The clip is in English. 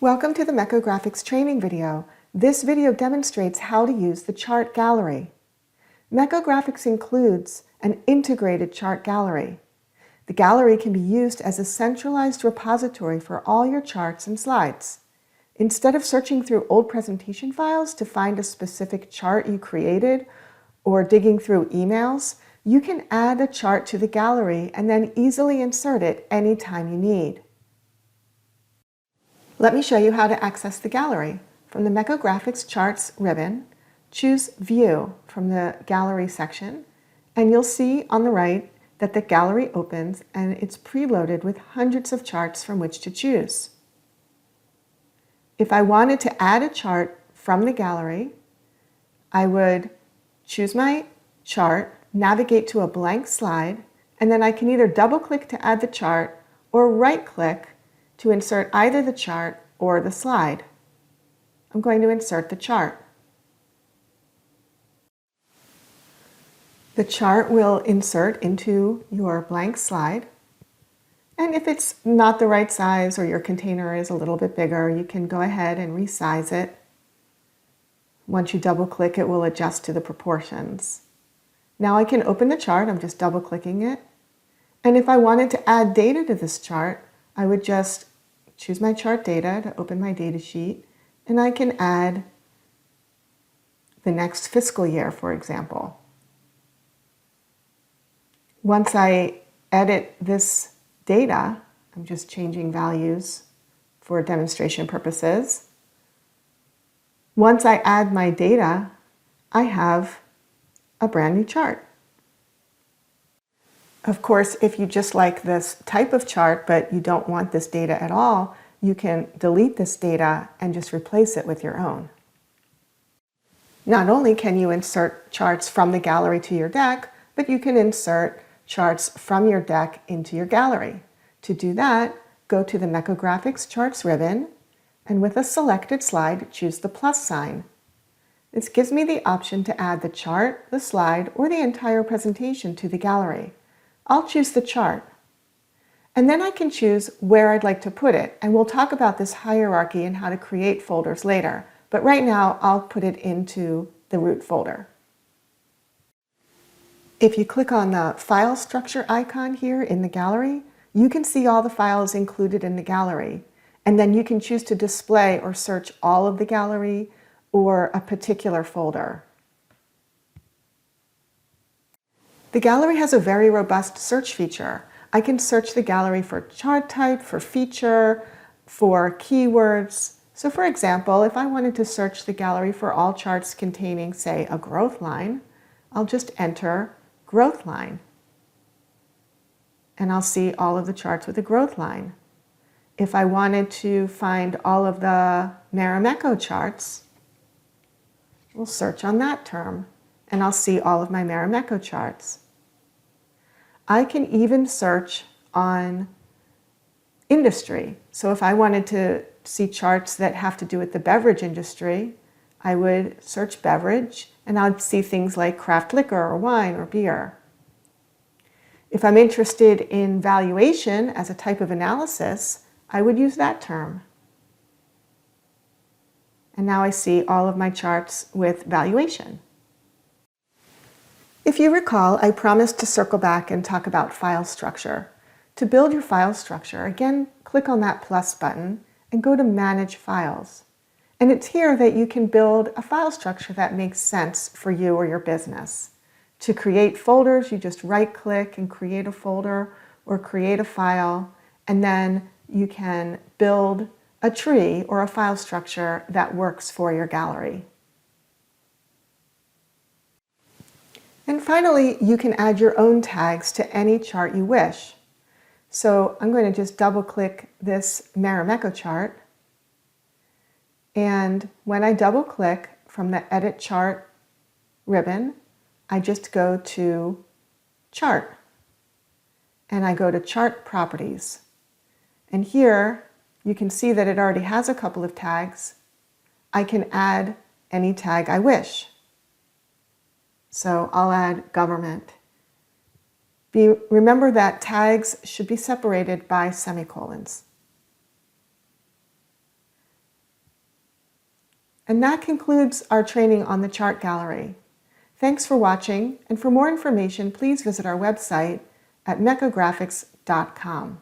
Welcome to the Mekko Graphics training video. This video demonstrates how to use the chart gallery. Mekko Graphics includes an integrated chart gallery. The gallery can be used as a centralized repository for all your charts and slides. Instead of searching through old presentation files to find a specific chart you created or digging through emails, you can add a chart to the gallery and then easily insert it anytime you need. Let me show you how to access the gallery. From the Mekko Graphics Charts ribbon, choose View from the Gallery section, and you'll see on the right that the gallery opens and it's preloaded with hundreds of charts from which to choose. If I wanted to add a chart from the gallery, I would choose my chart, navigate to a blank slide, and then I can either double-click to add the chart or right-click to insert either the chart or the slide. I'm going to insert the chart. The chart will insert into your blank slide, and if it's not the right size or your container is a little bit bigger, you can go ahead and resize it. Once you double-click, it will adjust to the proportions. Now I can open the chart. I'm just double-clicking it, and if I wanted to add data to this chart, I would just choose my chart data to open my data sheet, and I can add the next fiscal year, for example. Once I edit this data, I'm just changing values for demonstration purposes. Once I add my data, I have a brand new chart. Of course, if you just like this type of chart, but you don't want this data at all, you can delete this data and just replace it with your own. Not only can you insert charts from the gallery to your deck, but you can insert charts from your deck into your gallery. To do that, go to the Mekko Graphics Charts ribbon, and with a selected slide, choose the plus sign. This gives me the option to add the chart, the slide, or the entire presentation to the gallery. I'll choose the chart. And then I can choose where I'd like to put it, and we'll talk about this hierarchy and how to create folders later. But right now, I'll put it into the root folder. If you click on the file structure icon here in the gallery, you can see all the files included in the gallery. And then you can choose to display or search all of the gallery or a particular folder. The gallery has a very robust search feature. I can search the gallery for chart type, for feature, for keywords. So for example, if I wanted to search the gallery for all charts containing, say, a growth line, I'll just enter growth line. And I'll see all of the charts with a growth line. If I wanted to find all of the Mekko charts, we'll search on that term, and I'll see all of my Mekko charts. I can even search on industry. So if I wanted to see charts that have to do with the beverage industry, I would search beverage, and I'd see things like craft liquor or wine or beer. If I'm interested in valuation as a type of analysis, I would use that term. And now I see all of my charts with valuation. If you recall, I promised to circle back and talk about file structure. To build your file structure, again, click on that plus button and go to Manage Files. And it's here that you can build a file structure that makes sense for you or your business. To create folders, you just right-click and create a folder or create a file, and then you can build a tree or a file structure that works for your gallery. And finally, you can add your own tags to any chart you wish. So I'm going to just double-click this Mekko chart. And when I double-click from the Edit Chart ribbon, I just go to Chart. And I go to Chart Properties. And here, you can see that it already has a couple of tags. I can add any tag I wish. So I'll add government. Remember that tags should be separated by semicolons. And that concludes our training on the chart gallery. Thanks for watching, and for more information, please visit our website at mekkographics.com.